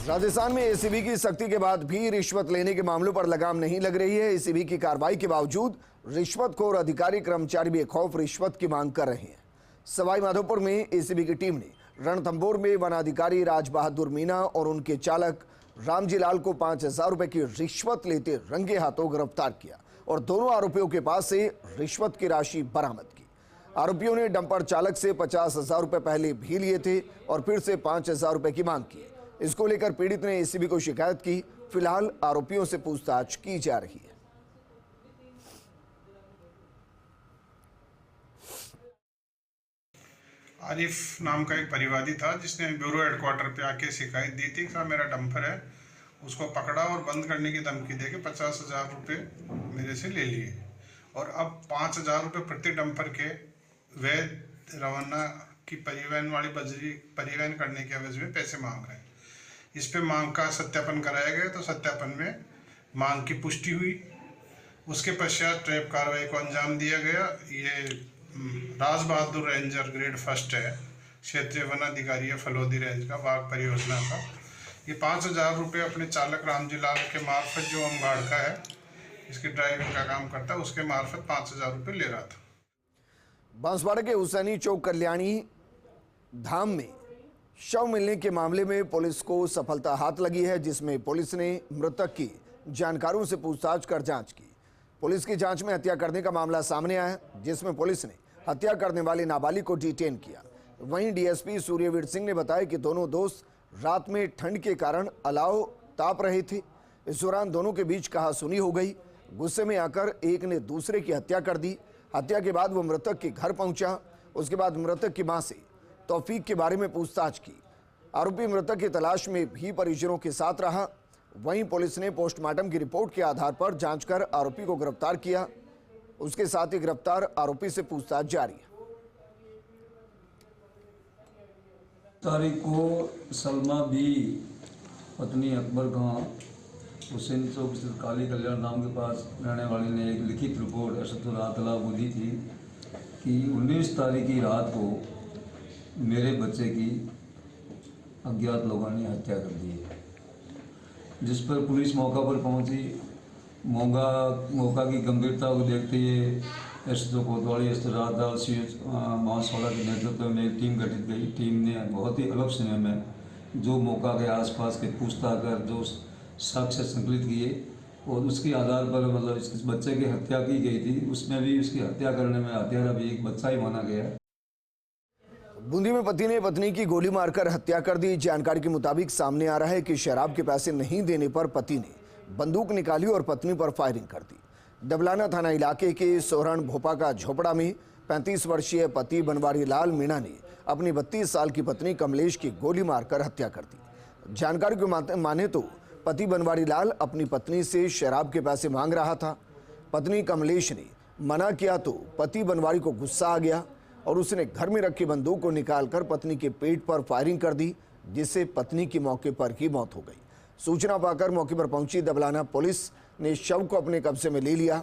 राजस्थान में एसीबी की सख्ती के बाद भी रिश्वत लेने के मामलों पर लगाम नहीं लग रही है। एसीबी की कार्रवाई के बावजूद रिश्वतखोर अधिकारी कर्मचारी बेखौफ रिश्वत की मांग कर रहे हैं। सवाई माधोपुर में एसीबी की टीम ने रणथंभौर में वनाधिकारी राज बहादुर मीणा और उनके चालक रामजी लाल को 5,000 रुपए की रिश्वत लेते रंगे हाथों गिरफ्तार किया और दोनों आरोपियों के पास से रिश्वत की राशि बरामद की। आरोपियों ने डंपर चालक से 50,000 रुपए पहले भी लिए थे और फिर से 5,000 रुपए की मांग की। इसको लेकर पीड़ित ने एसीबी को शिकायत की। फिलहाल आरोपियों से पूछताछ की जा रही है। आरिफ नाम का एक परिवादी था जिसने ब्यूरो हेडक्वार्टर पे आके शिकायत दी थी कि मेरा डंपर है, उसको पकड़ा और बंद करने की धमकी देके 50,000 रुपये मेरे से ले लिए और अब 5,000 रुपये प्रति डंपर के वैध रवाना की परिवहन वाली बजरी परिवहन करने के एवज में पैसे मांग रहे हैं। इस पे मांग का सत्यापन कराया गया तो सत्यापन में मांग की पुष्टि हुई। उसके पश्चात ट्रैप कार्रवाई को अंजाम दिया गया। ये Raj Bahadur ranger grade first है, क्षेत्रीय वन अधिकारी है फलोदी रेंज का, बाघ परियोजना का। ये 5,000 रुपये अपने चालक रामजी लाल के मार्फत, जो होमगार्ड का है, इसके ड्राइविंग का काम करता है, उसके मार्फत 5,000 रुपये ले रहा था। बांसवाड़ा के हुसैनी चौक कल्याणी धाम में शव मिलने के मामले में पुलिस को सफलता हाथ लगी है, जिसमें पुलिस ने मृतक की जानकारों से पूछताछ कर जांच की। पुलिस की जांच में हत्या करने का मामला सामने आया, जिसमें पुलिस ने हत्या करने वाले नाबालिग को डिटेन किया। वहीं डीएसपी सूर्यवीर सिंह ने बताया कि दोनों दोस्त रात में ठंड के कारण अलाव ताप रहे थे। इस दौरान दोनों के बीच कहासुनी हो गई। गुस्से में आकर एक ने दूसरे की हत्या कर दी। हत्या के बाद वो मृतक के घर पहुंचा। उसके बाद मृतक की मां से तौफीक के बारे में पूछताछ की। आरोपी मृतक की तलाश में भी परिजनों के साथ रहा। वहीं पुलिस ने पोस्टमार्टम की रिपोर्ट के आधार पर जांच कर आरोपी को गिरफ्तार किया। उसके साथ ही गिरफ्तार आरोपी से पूछताछ जारी है। तारीख को सलमा भी पत्नी अकबर खां हुसैन चौक स्थित काली कल्याण धाम के पास रहने वाली ने एक लिखित रिपोर्ट अशतुल्लाह दी थी कि 19 तारीख की रात को मेरे बच्चे की अज्ञात लोगों ने हत्या कर दी है। जिस पर पुलिस मौका पर पहुंची। मौका की गंभीरता को देखते हुए एसडीओ कोतवाली राजदाल बांसवाड़ा के नेतृत्व में एक टीम गठित गई। टीम ने बहुत ही अल्प समय में जो मौका के आसपास के पूछताछ कर जो साक्ष्य संकलित किए और उसके आधार पर मतलब इस बच्चे की हत्या की गई थी। उसमें भी उसकी हत्या करने में हत्यारा भी एक बच्चा ही माना गया। बूंदी में पति ने पत्नी की गोली मारकर हत्या कर दी। जानकारी के मुताबिक सामने आ रहा है कि शराब के पैसे नहीं देने पर पति ने बंदूक निकाली और पत्नी पर फायरिंग कर दी। डबलाना थाना इलाके के सोहरण भोपा का झोपड़ा में 35 वर्षीय पति बनवारी लाल मीणा ने अपनी 32 साल की पत्नी कमलेश की गोली मारकर हत्या कर दी। जानकारी को माने तो पति बनवारी लाल अपनी पत्नी से शराब के पैसे मांग रहा था। पत्नी कमलेश ने मना किया तो पति बनवारी को गुस्सा आ गया और उसने घर में रखी बंदूक को निकालकर पत्नी के पेट पर फायरिंग कर दी, जिससे पत्नी की मौके पर ही मौत हो गई। सूचना पाकर मौके पर पहुंची दबलाना पुलिस ने शव को अपने कब्जे में ले लिया।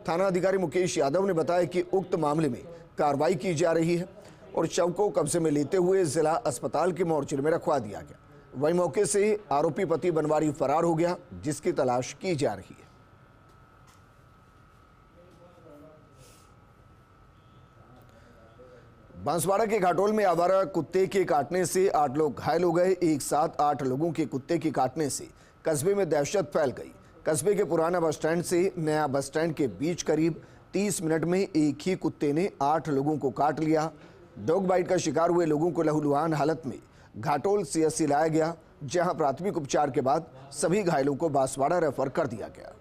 थाना अधिकारी मुकेश यादव ने बताया कि उक्त मामले में कार्रवाई की जा रही है और शव को कब्जे में लेते हुए जिला अस्पताल के मोर्चरी में रखवा दिया गया। वहीं मौके से आरोपी पति बनवारी फरार हो गया, जिसकी तलाश की जा रही है। बांसवाड़ा के घाटोल में आवारा कुत्ते के काटने से 8 लोग घायल हो गए। एक साथ 8 लोगों के कुत्ते के काटने से कस्बे में दहशत फैल गई। कस्बे के पुराना बस स्टैंड से नया बस स्टैंड के बीच करीब 30 मिनट में एक ही कुत्ते ने 8 लोगों को काट लिया। डॉग बाइट का शिकार हुए लोगों को लहूलुहान हालत में घाटोल सीएचसी लाया गया, जहां प्राथमिक उपचार के बाद सभी घायलों को बांसवाड़ा रेफर कर दिया गया।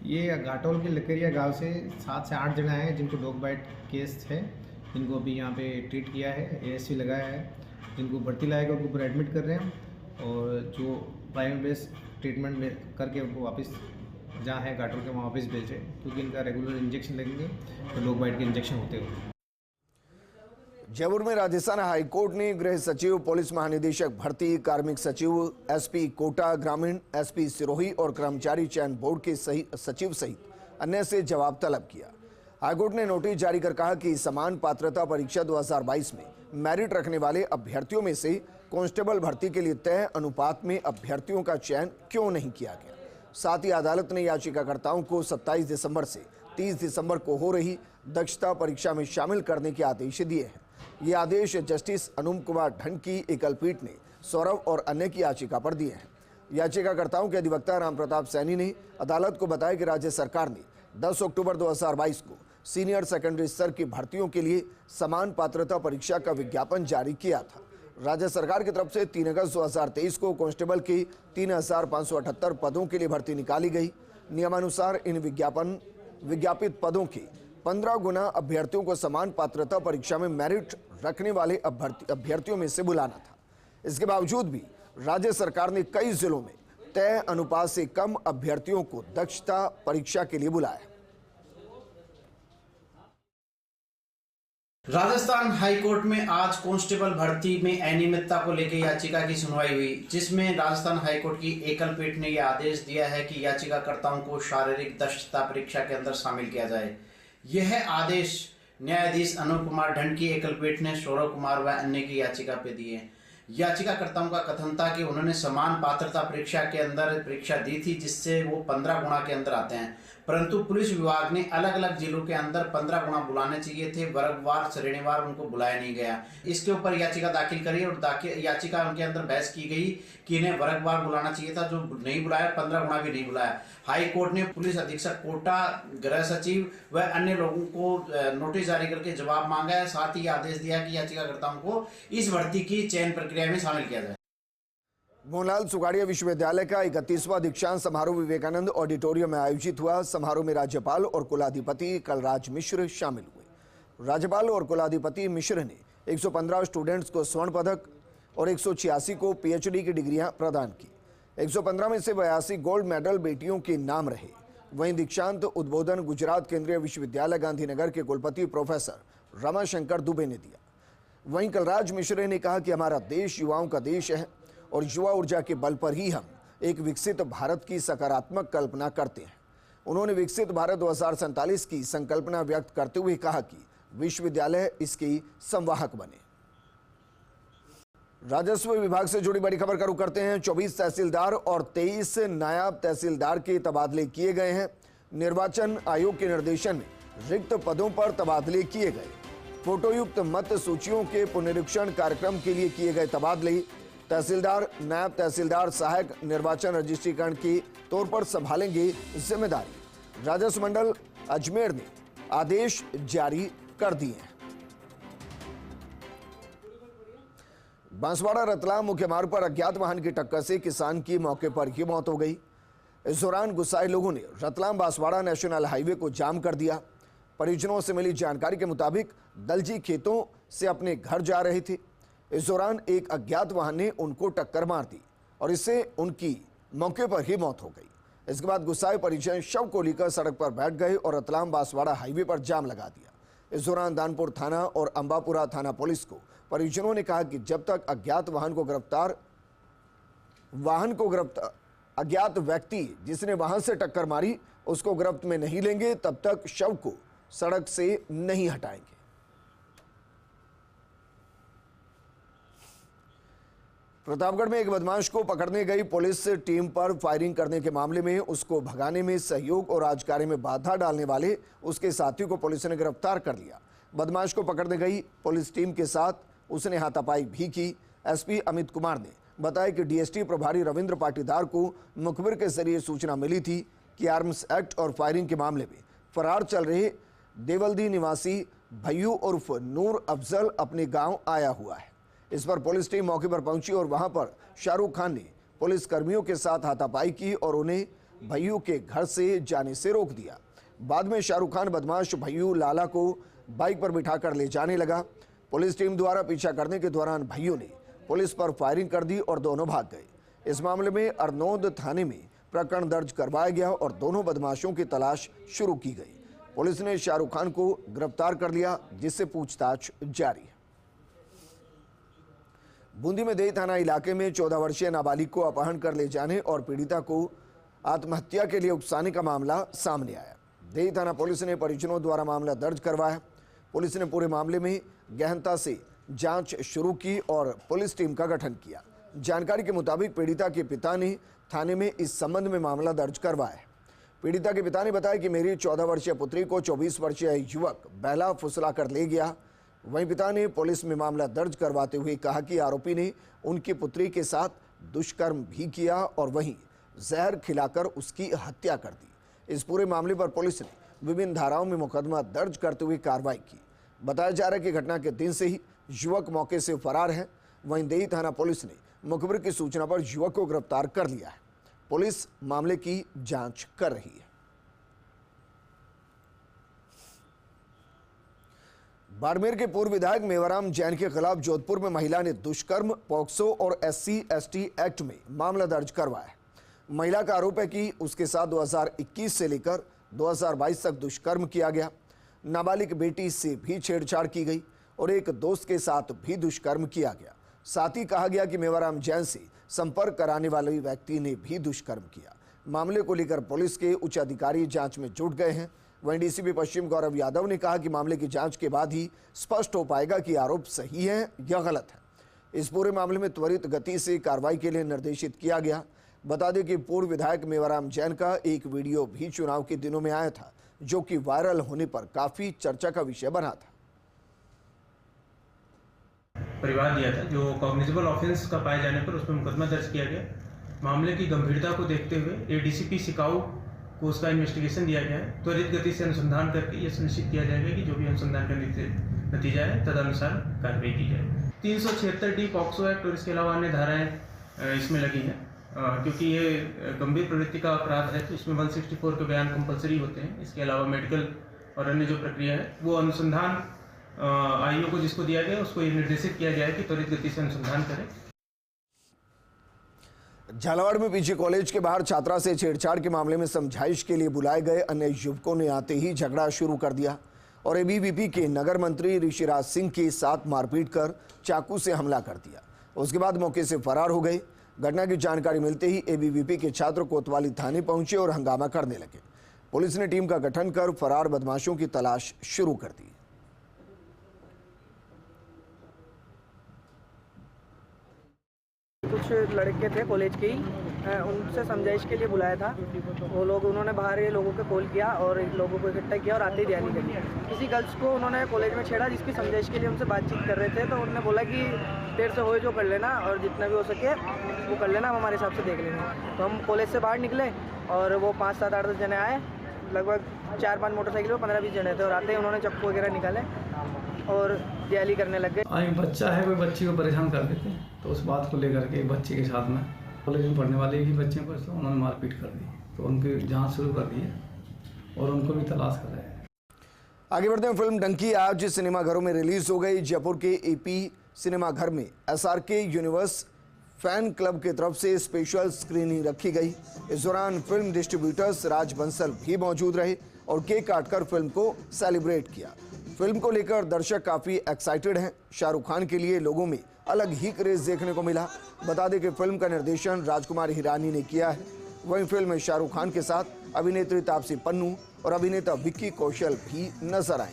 ये घाटोल के लकरिया गांव से 7 से 8 जने हैं जिनको डॉग बाइट केस है। इनको अभी यहाँ पे ट्रीट किया है, एएससी लगाया है। जिनको भर्ती लाएगा उनको ऊपर एडमिट कर रहे हैं और जो प्राइमरी बेस ट्रीटमेंट में करके उनको वापस जहाँ है घाटोल के वहाँ वापस भेज रहे हैं, क्योंकि इनका रेगुलर इंजेक्शन लगेंगे तो डॉग बाइट के इंजेक्शन होते हुए। जयपुर में राजस्थान हाईकोर्ट ने गृह सचिव, पुलिस महानिदेशक भर्ती, कार्मिक सचिव, एसपी कोटा ग्रामीण, एसपी सिरोही और कर्मचारी चयन बोर्ड के सचिव सहित अन्य से जवाब तलब किया। हाईकोर्ट ने नोटिस जारी कर कहा कि समान पात्रता परीक्षा 2022 में मेरिट रखने वाले अभ्यर्थियों में से कांस्टेबल भर्ती के लिए तय अनुपात में अभ्यर्थियों का चयन क्यों नहीं किया गया। साथ ही अदालत ने याचिकाकर्ताओं को 27 दिसंबर से 30 दिसंबर को हो रही दक्षता परीक्षा में शामिल करने के आदेश दिए हैं। ये आदेश जस्टिस अनुप कुमार ढंड की एकल पीठ ने सौरभ और अन्य की याचिका पर दिए हैं। याचिकाकर्ताओं के अधिवक्ता राम प्रताप सैनी ने अदालत को बताया कि राज्य सरकार ने 10 अक्टूबर 2022 को सीनियर सेकेंडरी स्तर की भर्तियों के लिए समान पात्रता परीक्षा का विज्ञापन जारी किया था। राज्य सरकार की तरफ से 3 अगस्त 2023 को कांस्टेबल के 3578 पदों के लिए भर्ती निकाली गई। नियमानुसार इन विज्ञापित पदों के 15 गुना अभ्यर्थियों को समान पात्रता परीक्षा में मेरिट रखने वाले अभ्यर्थियों में से बुलाना था। इसके बावजूद भी राज्य सरकार ने कई जिलों में तय अनुपात से कम अभ्यर्थियों को दक्षता परीक्षा के लिए बुलाया। राजस्थान हाईकोर्ट में आज कांस्टेबल भर्ती में अनियमितता को लेकर याचिका की सुनवाई हुई, जिसमें राजस्थान हाईकोर्ट की एकल पीठ ने यह आदेश दिया है कि याचिकाकर्ताओं को शारीरिक दक्षता परीक्षा के अंदर शामिल किया जाए। यह आदेश न्यायाधीश अनुप कुमार ढंड की एकल पीठ ने सौरभ कुमार व अन्य की याचिका पे दिए। याचिकाकर्ताओं का कथन था कि उन्होंने समान पात्रता परीक्षा के अंदर परीक्षा दी थी, जिससे वो 15 गुना के अंदर आते हैं, परंतु पुलिस विभाग ने अलग अलग जिलों के अंदर 15 गुना बुलाने चाहिए थे, वर्गवार श्रेणीवार उनको बुलाया नहीं गया। इसके ऊपर याचिका दाखिल करी और याचिका उनके अंदर बहस की गई कि इन्हें वर्गवार बुलाना चाहिए था, जो नहीं बुलाया, 15 गुना भी नहीं बुलाया। हाई कोर्ट ने पुलिस अधीक्षक कोटा, गृह सचिव व अन्य लोगों को नोटिस जारी करके जवाब मांगा है। साथ ही आदेश दिया कि याचिकाकर्ताओं को इस भर्ती की चयन प्रक्रिया में शामिल किया जाए। मोहनलाल सुगाड़िया विश्वविद्यालय का 31वां दीक्षांत समारोह विवेकानंद ऑडिटोरियम में आयोजित हुआ। समारोह में राज्यपाल और कुलाधिपति कलराज मिश्र शामिल हुए। राज्यपाल और कुलाधिपति मिश्र ने 115 स्टूडेंट्स को स्वर्ण पदक और 186 को पीएचडी की डिग्रियां प्रदान की। 115 में से 82 गोल्ड मेडल बेटियों के नाम रहे। वहीं दीक्षांत उद्बोधन गुजरात केंद्रीय विश्वविद्यालय गांधीनगर के कुलपति प्रोफेसर रमाशंकर दुबे ने दिया। वहीं कलराज मिश्र ने कहा कि हमारा देश युवाओं का देश है और युवा ऊर्जा के बल पर ही हम एक विकसित भारत की सकारात्मक कल्पना करते हैं। उन्होंने विकसित भारत 2047 की संकल्पना व्यक्त करते हुए कहा कि विश्वविद्यालय इसकी संवाहक बने। राजस्व विभाग से जुड़ी बड़ी खबर का रुख करते हैं। 24 तहसीलदार और 23 नायब तहसीलदार के तबादले किए गए हैं। निर्वाचन आयोग के निर्देशन में रिक्त पदों पर तबादले किए गए। फोटोयुक्त मत सूचियों के पुनरीक्षण कार्यक्रम के लिए किए गए तबादले। तहसीलदार, नायब तहसीलदार सहायक निर्वाचन रजिस्ट्रीकरण के तौर पर संभालेंगे जिम्मेदारी। राजस्व मंडल अजमेर ने आदेश जारी कर दिए हैं। बांसवाड़ा रतलाम मुख्य मार्ग पर अज्ञात वाहन की टक्कर से किसान की मौके पर ही मौत हो गई। इस दौरान गुस्साए लोगों ने रतलाम बांसवाड़ा नेशनल हाईवे को जाम कर दिया। परिजनों से मिली जानकारी के मुताबिक दलजी खेतों से अपने घर जा रहे थे। इस दौरान एक अज्ञात वाहन ने उनको टक्कर मार दी और इससे उनकी मौके पर ही मौत हो गई। इसके बाद गुस्साए परिजन शव को लेकर सड़क पर बैठ गए और रतलाम बांसवाड़ा हाईवे पर जाम लगा दिया। इस दौरान दानपुर थाना और अंबापुरा थाना पुलिस को परिजनों ने कहा कि जब तक अज्ञात अज्ञात व्यक्ति जिसने वाहन से टक्कर मारी उसको गिरफ्त में नहीं लेंगे, तब तक शव को सड़क से नहीं हटाएंगे। प्रतापगढ़ में एक बदमाश को पकड़ने गई पुलिस टीम पर फायरिंग करने के मामले में उसको भगाने में सहयोग और राजकार्य में बाधा डालने वाले उसके साथी को पुलिस ने गिरफ्तार कर लिया। बदमाश को पकड़ने गई पुलिस टीम के साथ उसने हाथापाई भी की। एसपी अमित कुमार ने बताया कि डीएसटी प्रभारी रविंद्र पाटीदार को मुखबिर के जरिए सूचना मिली थी कि आर्म्स एक्ट और फायरिंग के मामले में फरार चल रहे देवल्दी निवासी भैयू उर्फ नूर अफजल अपने गांव आया हुआ है। इस पर पुलिस टीम मौके पर पहुंची और वहां पर शाहरुख खान ने पुलिस कर्मियों के साथ हाथापाई की और उन्हें भैयू के घर से जाने से रोक दिया। बाद में शाहरुख खान बदमाश भैयू लाला को बाइक पर बिठाकर ले जाने लगा। पुलिस टीम द्वारा पीछा करने के दौरान भैयू ने पुलिस पर फायरिंग कर दी और दोनों भाग गए। इस मामले में अरनौद थाने में प्रकरण दर्ज करवाया गया और दोनों बदमाशों की तलाश शुरू की गई। पुलिस ने शाहरुख खान को गिरफ्तार कर लिया, जिससे पूछताछ जारी है। बूंदी में देही थाना इलाके में 14 वर्षीय नाबालिग को अपहरण कर ले जाने और पीड़िता को आत्महत्या के लिए उकसाने का मामला सामने आया। देही थाना पुलिस ने परिजनों द्वारा मामला दर्ज करवाया। पुलिस ने पूरे मामले में गहनता से जांच शुरू की और पुलिस टीम का गठन किया। जानकारी के मुताबिक पीड़िता के पिता ने थाने में इस संबंध में मामला दर्ज करवाया है। पीड़िता के पिता ने बताया कि मेरी 14 वर्षीय पुत्री को 24 वर्षीय युवक बहला फुसला कर ले गया। वहीं पिता ने पुलिस में मामला दर्ज करवाते हुए कहा कि आरोपी ने उनकी पुत्री के साथ दुष्कर्म भी किया और वहीं जहर खिलाकर उसकी हत्या कर दी। इस पूरे मामले पर पुलिस ने विभिन्न धाराओं में मुकदमा दर्ज करते हुए कार्रवाई की। बताया जा रहा है कि घटना के दिन से ही युवक मौके से फरार है। वहीं देही थाना पुलिस ने मुखबिर की सूचना पर युवक को गिरफ्तार कर लिया है। पुलिस मामले की जांच कर रही है। बाड़मेर के पूर्व विधायक मेवाराम जैन के खिलाफ जोधपुर में महिला ने दुष्कर्म, पॉक्सो और SC/ST एक्ट में मामला दर्ज करवाया है। महिला का आरोप है कि उसके साथ 2021 से लेकर 2022 तक दुष्कर्म किया गया। नाबालिग बेटी से भी छेड़छाड़ की गई और एक दोस्त के साथ भी दुष्कर्म किया गया। साथ ही कहा गया कि मेवाराम जैन से संपर्क कराने वाले व्यक्ति ने भी दुष्कर्म किया। मामले को लेकर पुलिस के उच्च अधिकारी जांच में जुट गए हैं। वहीं डीसीपी पश्चिम गौरव यादव ने कहा कि मामले की जांच के बाद ही स्पष्ट हो पाएगा कि आरोप सही है या गलत है। इस पूरे मामले में त्वरित गति से कार्रवाई के लिए निर्देशित किया गया। बता दें कि पूर्व विधायक मेवाराम जैन का एक वीडियो भी चुनाव के दिनों में आया था, जो कि वायरल होने पर काफी चर्चा का विषय बना था। परिवार दिया था जो कॉग्निजेबल ऑफेंस का पाए जाने पर उसमें मुकदमा दर्ज किया गया। मामले की गंभीरता को देखते हुए एडीसीपी सिकाऊ को उसका इन्वेस्टिगेशन दिया गया है। त्वरित गति से अनुसंधान करके यह सुनिश्चित किया जाएगा कि जो भी अनुसंधान का नतीजा है तदनुसार कार्रवाई की जाए। 376D पॉक्सो एक्ट और इसके अलावा अन्य धाराएं इसमें लगी हैं, क्योंकि ये गंभीर प्रवृत्ति का अपराध है तो इसमें 164 के बयान कंपलसरी होते हैं। इसके अलावा मेडिकल और अन्य जो प्रक्रिया है वो अनुसंधान आईओ को जिसको दिया गया उसको ये निर्देशित किया गया है कि त्वरित गति से अनुसंधान करें। झालावाड़ में पीजी कॉलेज के बाहर छात्रा से छेड़छाड़ के मामले में समझाइश के लिए बुलाए गए अन्य युवकों ने आते ही झगड़ा शुरू कर दिया और एबीवीपी के नगर मंत्री ऋषिराज सिंह के साथ मारपीट कर चाकू से हमला कर दिया। उसके बाद मौके से फरार हो गए। घटना की जानकारी मिलते ही एबीवीपी के छात्र कोतवाली थाने पहुंचे और हंगामा करने लगे। पुलिस ने टीम का गठन कर फरार बदमाशों की तलाश शुरू कर दी। कुछ लड़के थे कॉलेज के ही, उनसे समझाइश के लिए बुलाया था। वो लोग उन्होंने बाहर ये लोगों को कॉल किया और लोगों को इकट्ठा किया और आते ही रैली करी। किसी गर्ल्स को उन्होंने कॉलेज में छेड़ा जिसकी समझाइश के लिए उनसे बातचीत कर रहे थे, तो उन्होंने बोला कि तेरे से हो जो कर लेना और जितना भी हो सके वो कर लेना, हम हमारे हिसाब से देख लेंगे। तो हम कॉलेज से बाहर निकले और वो 5, 7, 8, 10 जने आए। लगभग 4-5 मोटरसाइकिल में 15-20 जने थे और आते ही उन्होंने चप्पू वगैरह निकाले और रैली करने लग गए। बच्चा है, कोई बच्ची को परेशान कर देते हैं, तो उस बात को लेकर के बच्चे के साथ में कॉलेज में पढ़ने वाले ही बच्चे को उन्होंने मारपीट कर दी, तो उनकी जांच शुरू कर दी है और उनको भी तलाश कर रहे हैं। आगे बढ़ते हैं। फिल्म डंकी आज सिनेमाघरों में रिलीज हो गई। जयपुर के एपी सिनेमाघर में SRK यूनिवर्स फैन क्लब की तरफ से स्पेशल स्क्रीनिंग रखी गई। इस दौरान फिल्म डिस्ट्रीब्यूटर्स राज बंसल भी मौजूद रहे और केक काटकर फिल्म को सेलिब्रेट किया। फिल्म को लेकर दर्शक काफी एक्साइटेड हैं। शाहरुख खान के लिए लोगों में अलग ही क्रेज देखने को मिला। बता दें कि फिल्म का निर्देशन राजकुमार हिरानी ने किया है। वहीं फिल्म में शाहरुख खान के साथ अभिनेत्री तापसी पन्नू और अभिनेता विक्की कौशल भी नजर आए।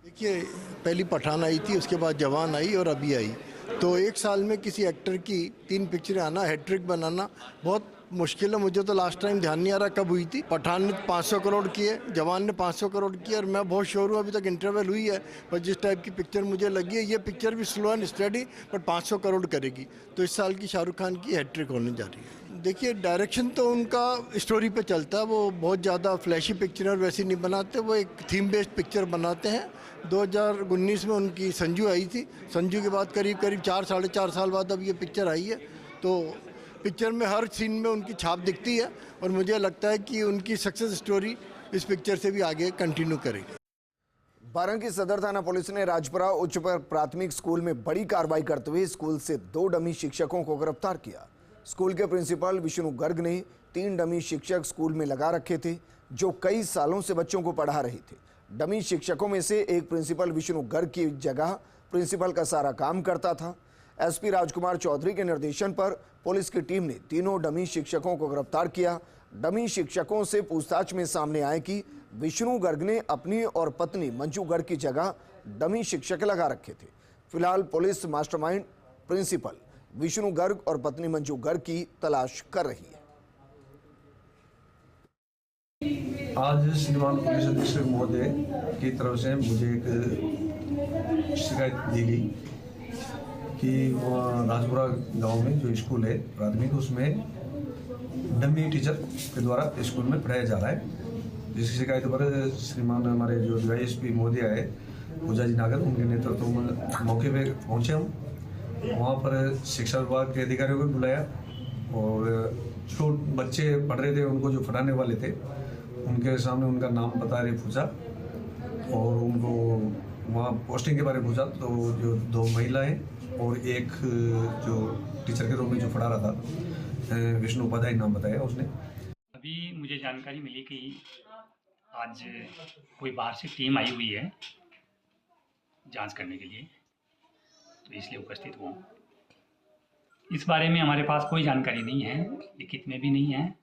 देखिए, पहली पठान आई थी, उसके बाद जवान आई और अभी आई, तो एक साल में किसी एक्टर की 3 पिक्चरें आना, हैट्रिक बनाना बहुत मुश्किल है। मुझे तो लास्ट टाइम ध्यान नहीं आ रहा कब हुई थी। पठान ने 500 करोड़ किए, जवान ने 500 करोड़ किए और मैं बहुत श्योर हूँ अभी तक इंटरवल हुई है, पर जिस टाइप की पिक्चर मुझे लगी है ये पिक्चर भी slow and study but 500 crore करेगी। तो इस साल की शाहरुख खान की हैट्रिक होने जा रही है। देखिए, डायरेक्शन तो उनका स्टोरी पे चलता है, वो बहुत ज़्यादा फ्लैशी पिक्चर और वैसी नहीं बनाते, वो एक थीम बेस्ड पिक्चर बनाते हैं। 2019 में उनकी संजू आई थी, संजू के बाद करीब 4-4.5 साल बाद अब ये पिक्चर आई है। तो पिक्चर में हर सीन में उनकी छाप दिखती है और मुझे लगता है कि उनकी सक्सेस स्टोरी इस पिक्चर से भी आगे कंटिन्यू करेगी। बारंग की सदर थाना पुलिस ने राजपुरा उच्च प्राथमिक स्कूल में बड़ी कार्रवाई करते हुए स्कूल से 2 डमी शिक्षकों को गिरफ्तार किया। स्कूल के प्रिंसिपल विष्णु गर्ग ने 3 डमी शिक्षक स्कूल में लगा रखे थे जो कई सालों से बच्चों को पढ़ा रहे थे। डमी शिक्षकों में से एक प्रिंसिपल विष्णु गर्ग की जगह प्रिंसिपल का सारा काम करता था। एसपी राजकुमार चौधरी के निर्देशन पर पुलिस की टीम ने तीनों डमी शिक्षकों को गिरफ्तार किया। डमी शिक्षकों से पूछताछ में सामने आए कि विष्णु गर्ग ने अपनी और पत्नी मंजू गर्ग की जगह डमी शिक्षक लगा रखे थे। फिलहाल police mastermind principal Vishnu Garg और पत्नी मंजू गर्ग की तलाश कर रही है। आज श्रीमान पुलिस अधीक्षक महोदय की तरफ से मुझे एक शिकायत दी गई कि वहाँ राजपुरा गांव में जो स्कूल है प्राथमिक, उसमें डमी टीचर के द्वारा स्कूल में पढ़ाया जा रहा है। जिसकी शिकायत पर श्रीमान हमारे जो DISP महोदय है पूजा जी नागर, उनके नेतृत्व में मौके पे पहुँचे हम। वहाँ पर शिक्षा विभाग के अधिकारियों को बुलाया और जो बच्चे पढ़ रहे थे उनको जो पढ़ाने वाले थे उनके सामने उनका नाम पता रे पूछा और उनको वहाँ पोस्टिंग के बारे में पूछा। तो जो 2 महिलाएं और एक जो टीचर के रूप में जो पढ़ा रहा था विष्णु उपाध्याय नाम बताया उसने। अभी मुझे जानकारी मिली कि आज कोई बाहर से टीम आई हुई है जांच करने के लिए, तो इसलिए उपस्थित हुआ। इस बारे में हमारे पास कोई जानकारी नहीं है, लिखित में भी नहीं है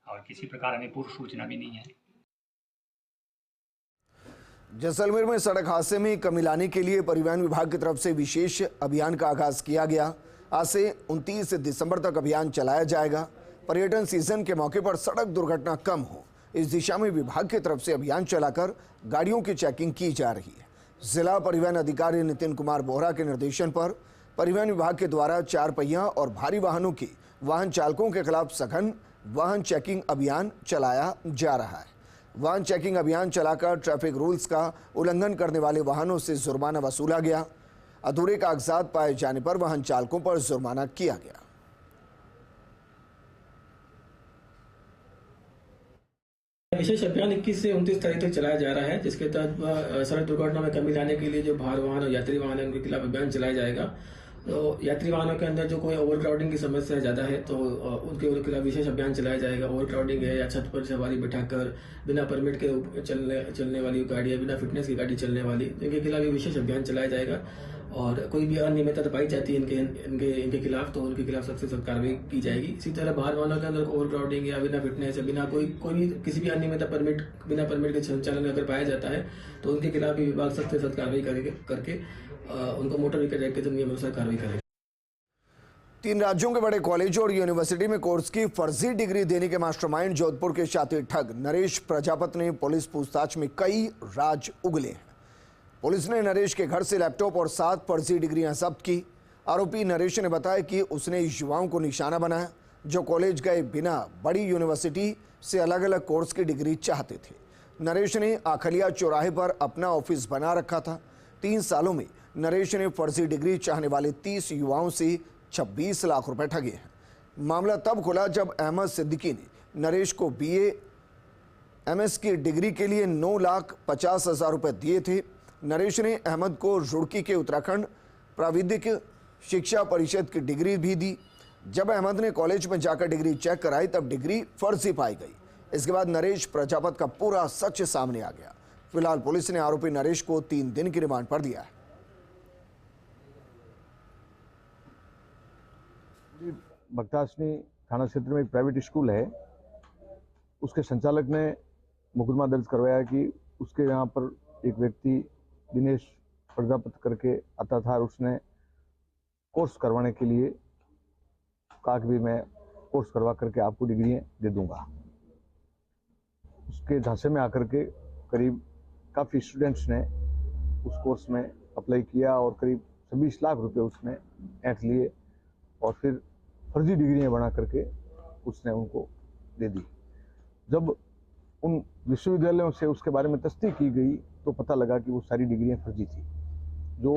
और किसी प्रकार हमें पूर्व सूचना भी नहीं है। जैसलमेर में सड़क हादसे में कमी लाने के लिए परिवहन विभाग की तरफ से विशेष अभियान का आगाज किया गया। आज से 29 दिसंबर तक अभियान चलाया जाएगा। पर्यटन सीजन के मौके पर सड़क दुर्घटना कम हो, इस दिशा में विभाग की तरफ से अभियान चलाकर गाड़ियों की चेकिंग की जा रही है। जिला परिवहन अधिकारी नितिन कुमार बोहरा के निर्देशन पर परिवहन विभाग के द्वारा 4 पहिया और भारी वाहनों के वाहन चालकों के खिलाफ सघन वाहन चेकिंग अभियान चलाया जा रहा है। वाहन चेकिंग अभियान चलाकर ट्रैफिक रूल्स का उल्लंघन करने वाले वाहनों से जुर्माना वसूला गया। अधूरे कागजात पाए जाने पर वाहन चालकों पर जुर्माना किया गया। विशेष अभियान 21 से 29 तारीख तक चलाया जा रहा है, जिसके तहत सड़क दुर्घटना में कमी लाने के लिए जो भार वाहन और यात्री वाहन है उनके खिलाफ अभियान चलाया जाएगा। तो यात्री वाहनों के अंदर जो कोई ओवर क्राउडिंग की समस्या ज़्यादा है तो उनके खिलाफ विशेष अभियान चलाया जाएगा। ओवर क्राउडिंग है या छत पर सवारी बिठाकर बिना परमिट के चलने वाली गाड़ी है, बिना फिटनेस की गाड़ी चलने वाली, इनके खिलाफ ये विशेष अभियान चलाया जाएगा। और कोई भी अनियमितता पाई जाती है इनके खिलाफ तो उनके खिलाफ सख्त से सख्त कार्रवाई की जाएगी। इसी तरह बाहर वाहनों के अंदर ओवर क्राउडिंग या बिना फिटनेस या बिना कोई भी किसी भी अनियमितता बिना परमिट के संचालन अगर पाया जाता है तो उनके खिलाफ भी विभाग सख्त से सख्त कार्रवाई करके उनको मोटर व्हीकल एक्ट के नियमानुसार कार्रवाई करेगा। 3 राज्यों के बड़े कॉलेज और यूनिवर्सिटी में कोर्स की फर्जी डिग्री देने के मास्टरमाइंड जोधपुर के शातिर ठग नरेश प्रजापत ने पुलिस पूछताछ में कई राज उगले हैं। पुलिस ने नरेश के घर से लैपटॉप और 7 फर्जी डिग्रियां जब्त की। आरोपी नरेश ने बताया कि उसने युवाओं को निशाना बनाया जो कॉलेज गए बिना बड़ी यूनिवर्सिटी से अलग अलग कोर्स की डिग्री चाहते थे। नरेश ने आखलिया चौराहे पर अपना ऑफिस बना रखा था। 3 सालों में नरेश ने फर्जी डिग्री चाहने वाले 30 युवाओं से 26 लाख रुपए ठगे हैं। मामला तब खुला जब अहमद सिद्दीकी ने नरेश को BA MS की डिग्री के लिए 9,50,000 रुपए दिए थे। नरेश ने अहमद को रुड़की के उत्तराखंड प्राविधिक शिक्षा परिषद की डिग्री भी दी। जब अहमद ने कॉलेज में जाकर डिग्री चेक कराई तब डिग्री फर्जी पाई गई। इसके बाद नरेश प्रजापत का पूरा सच सामने आ गया। फिलहाल पुलिस ने आरोपी नरेश को 3 दिन की रिमांड पर दिया है। बख्ताशनी थाना क्षेत्र में एक प्राइवेट स्कूल है, उसके संचालक ने मुकदमा दर्ज करवाया कि उसके यहाँ पर एक व्यक्ति दिनेश प्रजापत करके आता था और उसने कोर्स करवाने के लिए कहा कि भी मैं कोर्स करवा करके आपको डिग्रियाँ दे दूंगा। उसके झांसे में आकर के करीब काफ़ी स्टूडेंट्स ने उस कोर्स में अप्लाई किया और करीब 26 लाख रुपए उसने ऐंठ लिए और फिर फर्जी डिग्रियां बना करके उसने उनको दे दी। जब उन विश्वविद्यालयों से उसके बारे में तस्दीक की गई तो पता लगा कि वो सारी डिग्रियां फर्जी थी। जो